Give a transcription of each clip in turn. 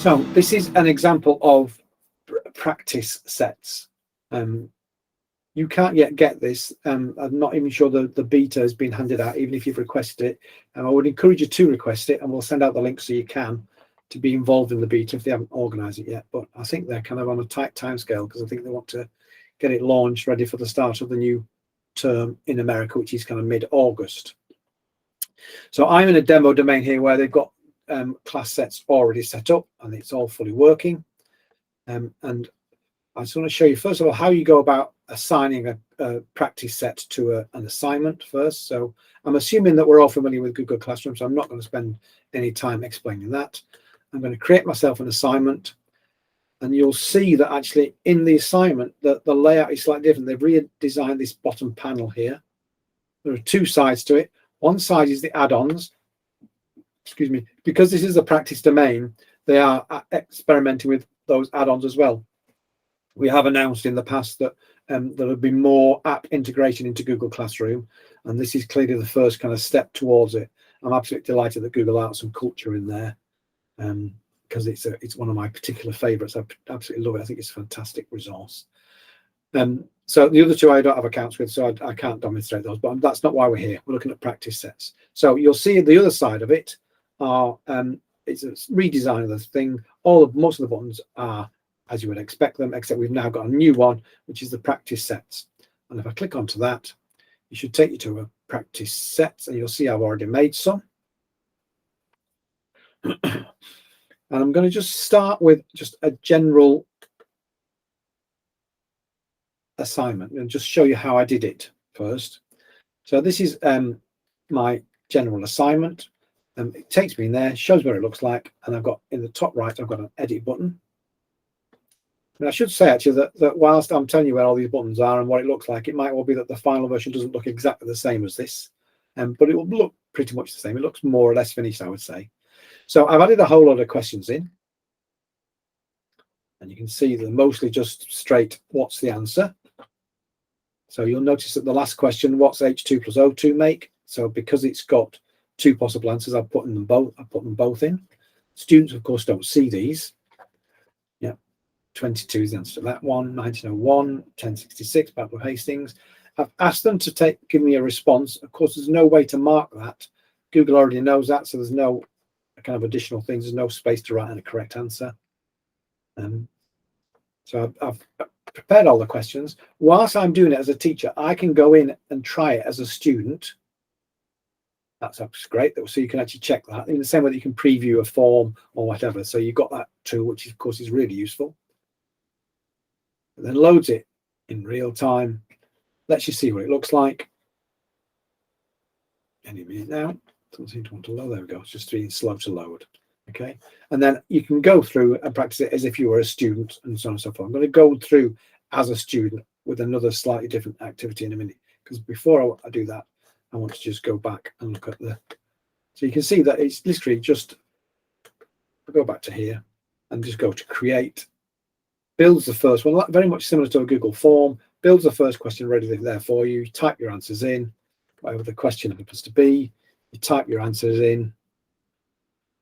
So this is an example of practice sets. You can't yet get this. I'm not even sure the beta has been handed out, even if you've requested it. And I would encourage you to request it, and we'll send out the link so you can to be involved in the beta if they haven't organised it yet. But I think they're kind of on a tight timescale because I think they want to get it launched ready for the start of the new term in America, which is kind of mid-August. So I'm in a demo domain here where they've got class sets already set up and it's all fully working. And I just want to show you, first of all, how you go about assigning a practice set to an assignment first. So I'm assuming that we're all familiar with Google Classroom, so I'm not going to spend any time explaining that. I'm going to create myself an assignment, and you'll see that actually in the assignment, the layout is slightly different. They've redesigned this bottom panel here. There are two sides to it. One side is the add-ons. Excuse me. Because this is a practice domain, they are experimenting with those add-ons as well. We have announced in the past that there will be more app integration into Google Classroom, and this is clearly the first kind of step towards it. I'm absolutely delighted that Google Arts and Culture in there, because it's one of my particular favourites. I absolutely love it. I think it's a fantastic resource. So the other two I don't have accounts with, so I can't demonstrate those, but that's not why we're here. We're looking at practice sets. So you'll see the other side of it are it's a redesign of the thing. Most of the buttons are as you would expect them, except we've now got a new one, which is the practice sets. And if I click onto that, it should take you to a practice sets, and you'll see I've already made some. And I'm going to just start with just a general assignment and just show you how I did it first. So this is my general assignment. It takes me in there, shows what it looks like, and I've got in the top right, I've got an edit button. And I should say actually that whilst I'm telling you where all these buttons are and what it looks like, it might well be that the final version doesn't look exactly the same as this, but it will look pretty much the same. It looks more or less finished, I would say. So I've added a whole lot of questions in, and you can see they're mostly just straight, what's the answer? So you'll notice that the last question, what's H2 plus O2 make? So because it's got two possible answers, I've put them both in. Students, of course, don't see these. Yeah, 22 is the answer to that one. 1901, 1066, Battle of Hastings. I've asked them to give me a response. Of course, there's no way to mark that. Google already knows that, so there's no kind of additional things. There's no space to write in a correct answer. So I've prepared all the questions. Whilst I'm doing it as a teacher, I can go in and try it as a student. That's great. So you can actually check that in the same way that you can preview a form or whatever. So you've got that tool, which of course is really useful. And then loads it in real time. Lets you see what it looks like. Any minute now. Doesn't seem to want to load. There we go. It's just being slow to load. Okay. And then you can go through and practice it as if you were a student and so on and so forth. I'm going to go through as a student with another slightly different activity in a minute, because before I do that, I want to just go back and look at so you can see that it's literally just, I'll go back to here and just go to create, builds the first one, very much similar to a Google form, builds the first question ready there for you, you type your answers in, whatever the question happens to be, you type your answers in.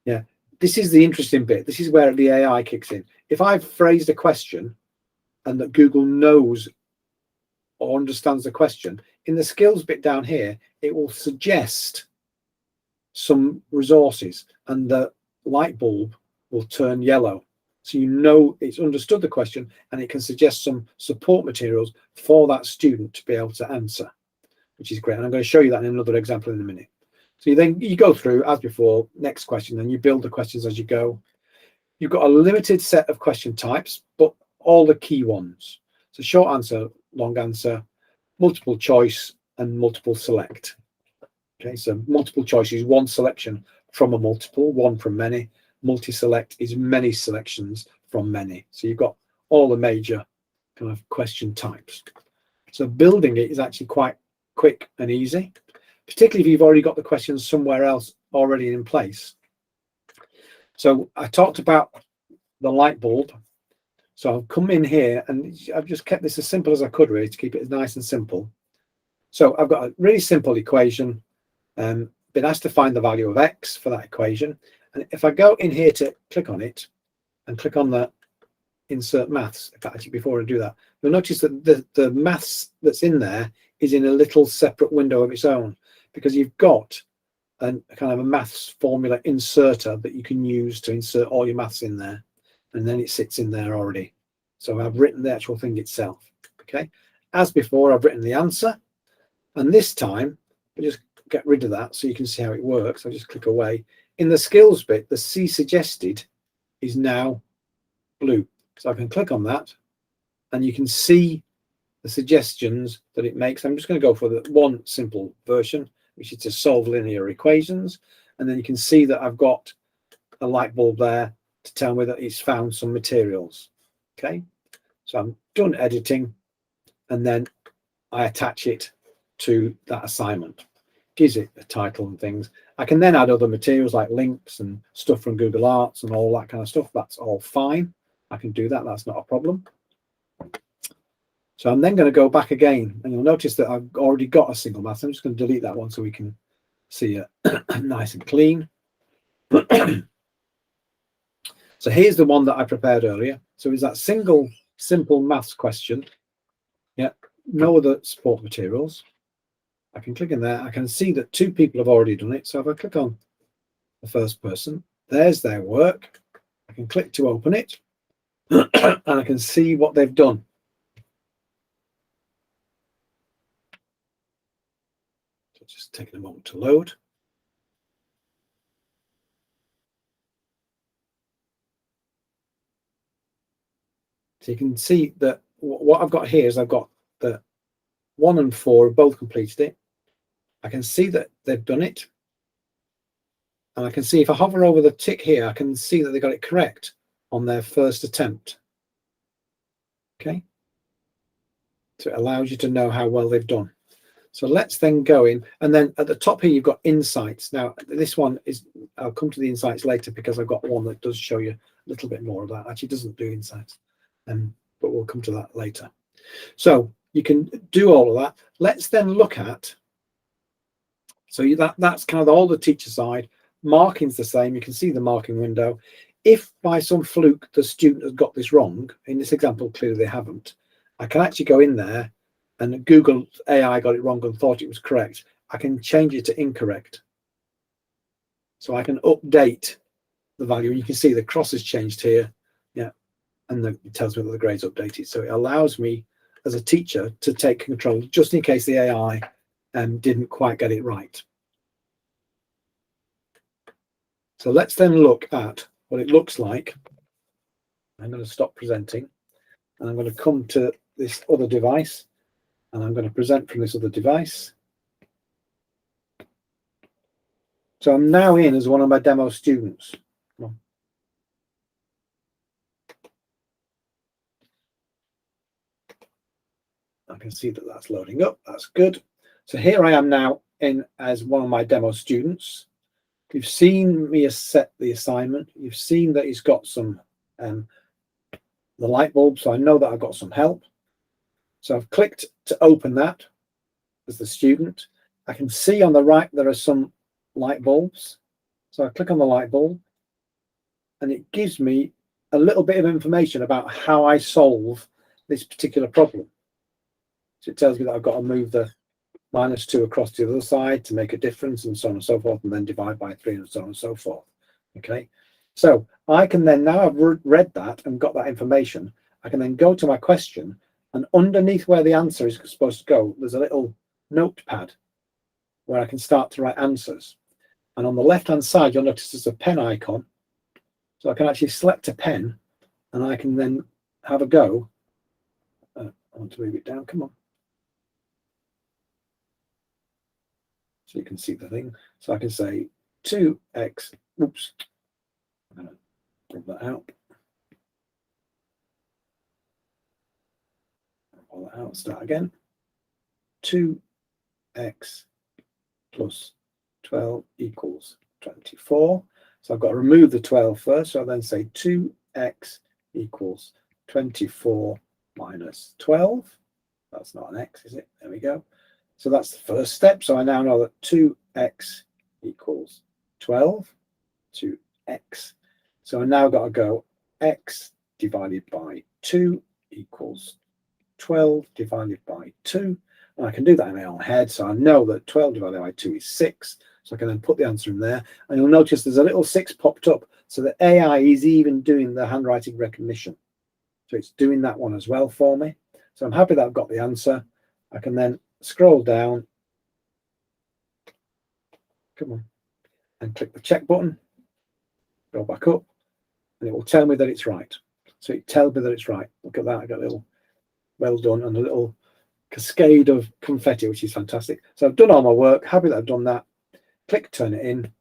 Yeah, this is the interesting bit. This is where the AI kicks in. If I've phrased a question and that Google knows or understands the question, in the skills bit down here, it will suggest some resources and the light bulb will turn yellow. So you know it's understood the question and it can suggest some support materials for that student to be able to answer, which is great. And I'm going to show you that in another example in a minute. So you go through as before, next question, and you build the questions as you go. You've got a limited set of question types, but all the key ones. So short answer, long answer, multiple choice, and multiple select. Okay, so multiple choice is one selection from a multiple, one from many. Multi-select is many selections from many. So you've got all the major kind of question types. So building it is actually quite quick and easy, particularly if you've already got the questions somewhere else already in place. So I talked about the light bulb. So I've come in here and I've just kept this as simple as I could, really, to keep it as nice and simple. So I've got a really simple equation, been asked to find the value of x for that equation. And if I go in here to click on it, and click on the insert maths. In fact, actually, before I do that, you'll notice that the maths that's in there is in a little separate window of its own, because you've got a kind of a maths formula inserter that you can use to insert all your maths in there, and then it sits in there already. So I've written the actual thing itself. Okay, as before, I've written the answer, and this time I just get rid of that so you can see how it works. I just click away. In the skills bit, the C suggested is now blue, so I can click on that and you can see the suggestions that it makes. I'm just going to go for the one simple version, which is to solve linear equations, and then you can see that I've got a light bulb there to tell me that it's found some materials. Okay, so I'm done editing, and then I attach it to that assignment. Gives it a title and things. I can then add other materials like links and stuff from Google Arts and all that kind of stuff. That's all fine. I can do that. That's not a problem. So I'm then going to go back again, and you'll notice that I've already got a single math. I'm just going to delete that one so we can see it nice and clean. So here's the one that I prepared earlier. So it's that single simple maths question. Yeah, no other support materials. I can click in there. I can see that 2 people have already done it. So if I click on the first person, there's their work. I can click to open it and I can see what they've done. So just taking a moment to load. So you can see that what I've got here is I've got the 1 and 4 have both completed it. I can see that they've done it. And I can see if I hover over the tick here, I can see that they got it correct on their first attempt. Okay. So it allows you to know how well they've done. So let's then go in, and then at the top here, you've got insights. Now, this one is, I'll come to the insights later because I've got one that does show you a little bit more of that. Actually, doesn't do insights, but we'll come to that later. So you can do all of that. Let's then look at, so that's kind of all the teacher side. Marking's the same. You can see the marking window. If by some fluke the student has got this wrong, in this example, clearly they haven't, I can actually go in there and Google AI got it wrong and thought it was correct. I can change it to incorrect. So I can update the value. And you can see the cross has changed here. Yeah. And it tells me that the grade's updated. So it allows me as a teacher to take control just in case the AI didn't quite get it right. So let's then look at what it looks like. I'm going to stop presenting and I'm going to come to this other device and I'm going to present from this other device. So I'm now in as one of my demo students. I can see that that's loading up. That's good. So here I am now in as one of my demo students. You've seen me set the assignment. You've seen that he's got some the light bulb, so I know that I've got some help. So I've clicked to open that as the student. I can see on the right there are some light bulbs. So I click on the light bulb and it gives me a little bit of information about how I solve this particular problem. So it tells me that I've got to move the -2 across to the other side to make a difference and so on and so forth, and then divide by 3 and so on and so forth. Okay, so I can then, now I've read that and got that information, I can then go to my question, and underneath where the answer is supposed to go, there's a little notepad where I can start to write answers. And on the left hand side, you'll notice there's a pen icon. So I can actually select a pen and I can then have a go. I want to move it down, come on. So you can see the thing. So I can say 2x, oops, I'm going to rub that out. Pull that out, start again. 2x plus 12 equals 24. So I've got to remove the 12 first. So I then say 2x equals 24 minus 12. That's not an x, is it? There we go. So that's the first step. So I now know that 2x equals 12, 2x. So I now got to go x divided by 2 equals 12 divided by 2. And I can do that in my own head. So I know that 12 divided by 2 is 6. So I can then put the answer in there. And you'll notice there's a little 6 popped up. So the AI is even doing the handwriting recognition. So it's doing that one as well for me. So I'm happy that I've got the answer. I can then scroll down. Come on. And click the check button. Go back up. And it will tell me that it's right. So it tells me that it's right. Look at that. I got a little well done and a little cascade of confetti, which is fantastic. So I've done all my work. Happy that I've done that. Click turn it in.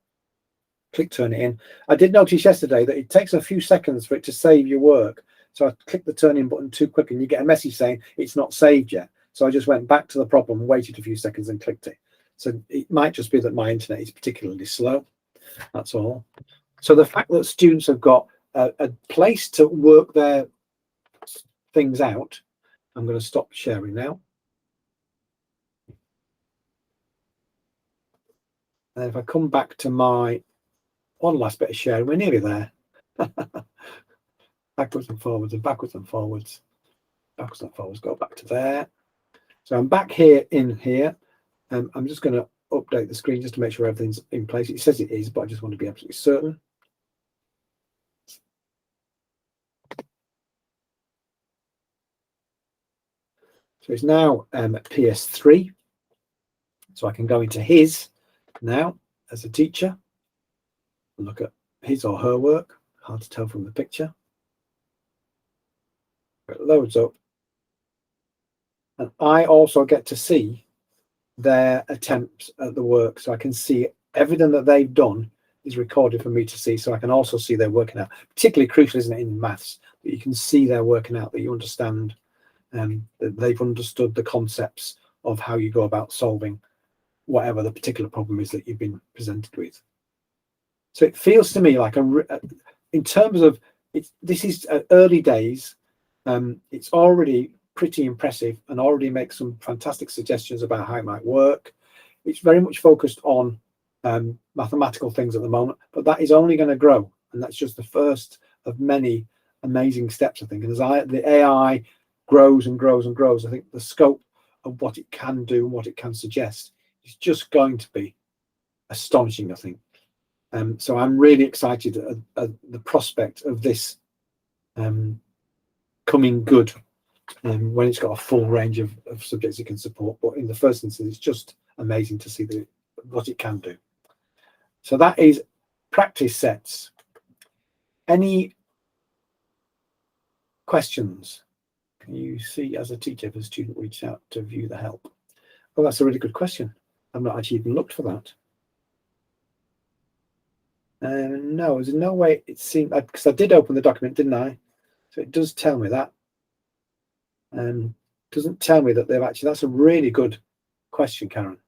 Click turn it in. I did notice yesterday that it takes a few seconds for it to save your work. So I clicked the turn in button too quick and you get a message saying it's not saved yet. So I just went back to the problem, waited a few seconds and clicked it. So it might just be that my internet is particularly slow. That's all. So the fact that students have got a place to work their things out. I'm going to stop sharing now. And if I come back to my one last bit of sharing, we're nearly there. Backwards and forwards and backwards and forwards. Backwards and forwards, go back to there. So I'm back here in here. I'm just going to update the screen just to make sure everything's in place. It says it is, but I just want to be absolutely certain. So it's now PS3. So I can go into his now as a teacher and look at his or her work. Hard to tell from the picture. It loads up. And I also get to see their attempts at the work. So I can see everything that they've done is recorded for me to see. So I can also see their working out. Particularly crucial, isn't it, in maths, that you can see their working out, that you understand, that they've understood the concepts of how you go about solving whatever the particular problem is that you've been presented with. So it feels to me like in terms of this is early days. It's already pretty impressive and already makes some fantastic suggestions about how it might work. It's very much focused on mathematical things at the moment, but that is only going to grow, and that's just the first of many amazing steps, I think. And as the AI grows and grows and grows, I think the scope of what it can do and what it can suggest is just going to be astonishing, I think. So I'm really excited at the prospect of this coming good when it's got a full range of subjects it can support. But in the first instance, it's just amazing to see what it can do. So that is practice sets. Any questions? Can you see as a teacher if a student reached out to view the help? Well, that's a really good question. I've not actually even looked for that. No, there's no way it seemed, because I did open the document, didn't I? So it does tell me that. Doesn't tell me that they've actually, that's a really good question, Karen.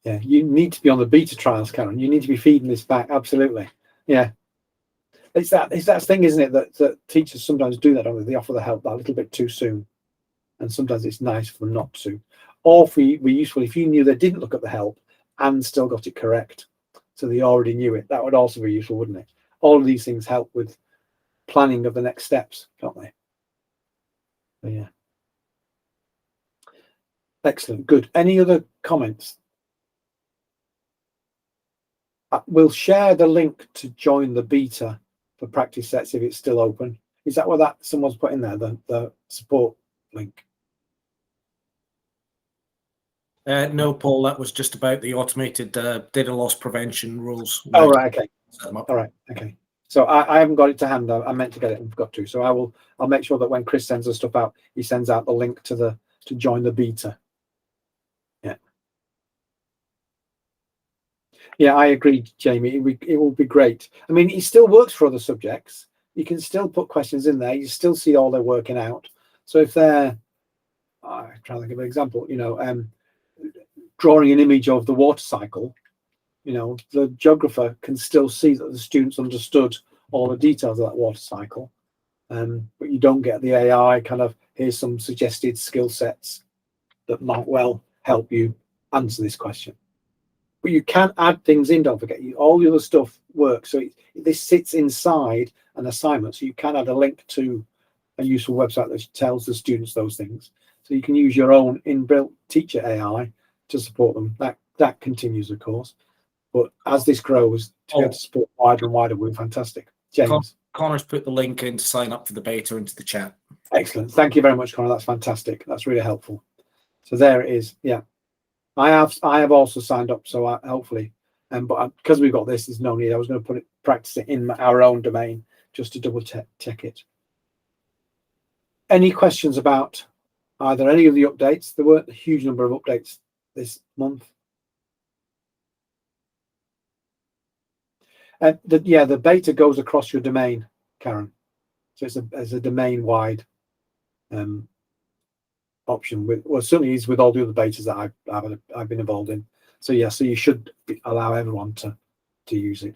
Yeah, you need to be on the beta trials, Karen. You need to be feeding this back. Absolutely. Yeah. It's that thing, isn't it, that teachers sometimes do that, don't they? They offer the help that a little bit too soon. And sometimes it's nice for them not to. Or for you, be useful if you knew they didn't look at the help and still got it correct. So they already knew it. That would also be useful, wouldn't it? All of these things help with planning of the next steps, don't they? So, yeah. Excellent. Good. Any other comments? We'll share the link to join the beta for practice sets if it's still open. Is that what someone's put in there, the support link? No, Paul, that was just about the automated data loss prevention rules. Oh, right. Okay. All right. Okay. So I haven't got it to hand. I meant to get it and forgot to. So I'll make sure that when Chris sends the stuff out, he sends out the link to join the beta. Yeah. Yeah, I agree, Jamie. It will be great. I mean, it still works for other subjects. You can still put questions in there. You still see all they're working out. So if they're, I'm trying to think of an example, drawing an image of the water cycle, the geographer can still see that the students understood all the details of that water cycle. But you don't get the AI kind of, here's some suggested skill sets that might well help you answer this question. but you can add things in. Don't forget, all the other stuff works. So this sits inside an assignment, so you can add a link to a useful website that tells the students those things. So you can use your own inbuilt teacher AI to support them. That continues, of course. But as this grows, to be able to support wider and wider, we're fantastic. James. Connor's put the link in to sign up for the beta into the chat. Excellent. Thank you very much, Connor. That's fantastic. That's really helpful. So there it is. Yeah. I have also signed up, so hopefully, but because we've got this, there's no need. I was going to practice it in our own domain just to double check it. Any questions about either any of the updates? There weren't a huge number of updates this month. The beta goes across your domain, Karen. So it's a domain-wide option. Certainly is with all the other betas that I've been involved in. So yeah, so you should allow everyone to use it.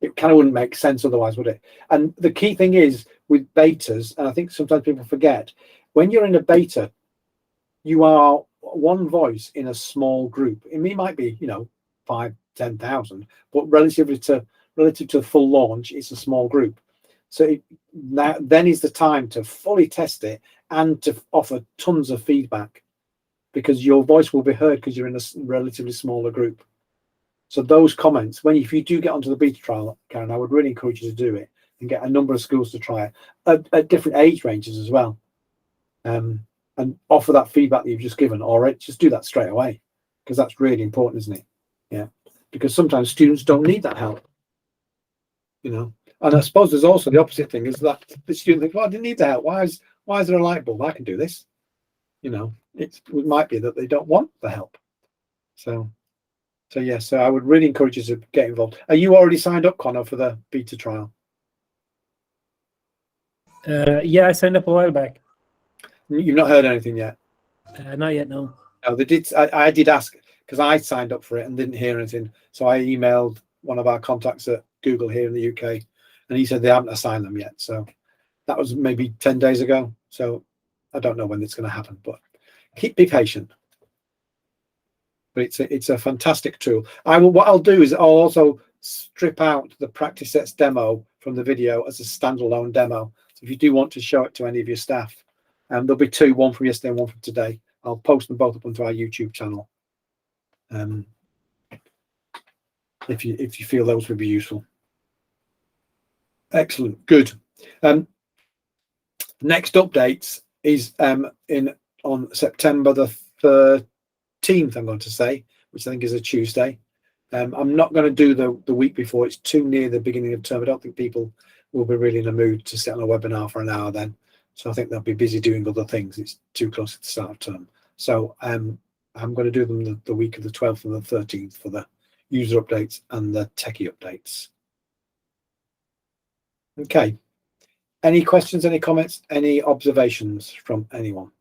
It kind of wouldn't make sense otherwise, would it? And the key thing is with betas, and I think sometimes people forget, when you're in a beta, you are one voice in a small group. It might be 5,000-10,000, but relative to full launch, it's a small group. So then is the time to fully test it and to offer tons of feedback, because your voice will be heard because you're in a relatively smaller group. So those comments, if you do get onto the beta trial, Karen, I would really encourage you to do it and get a number of schools to try it at different age ranges as well, and offer that feedback that you've just given, or just do that straight away, because that's really important, isn't it? Yeah, because sometimes students don't need that help, And I suppose there's also the opposite thing, is that the student thinks, well, I didn't need the help. Why is there a light bulb? I can do this. It might be that they don't want the help. So yeah, so I would really encourage you to get involved. Are you already signed up, Connor, for the beta trial? Yeah, I signed up a while back. You've not heard anything yet? Not yet, no. No, they did. I did ask, because I signed up for it and didn't hear anything. So I emailed one of our contacts at Google here in the UK, and he said they haven't assigned them yet. So that was maybe 10 days ago. So I don't know when it's going to happen, but be patient. But it's a fantastic tool. What I'll do is I'll also strip out the practice sets demo from the video as a standalone demo. So if you do want to show it to any of your staff, there'll be two, one from yesterday and one from today. I'll post them both up onto our YouTube channel. If you feel those would be useful. Excellent, good. Next updates is on September the 13th, I'm going to say, which I think is a Tuesday. I'm not going to do the week before. It's too near the beginning of term. I don't think people will be really in a mood to sit on a webinar for an hour then. So I think they'll be busy doing other things. It's too close to the start of term. So I'm going to do them the week of the 12th and the 13th for the user updates and the techie updates. Okay. Any questions, any comments, any observations from anyone?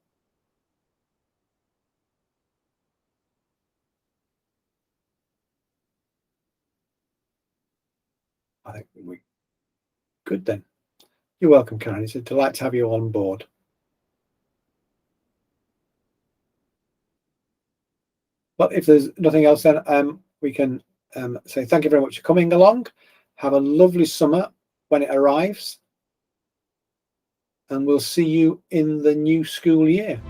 I think we're good then. You're welcome, Karen. It's a delight to have you on board. But if there's nothing else, then we can say thank you very much for coming along. Have a lovely summer when it arrives. And we'll see you in the new school year.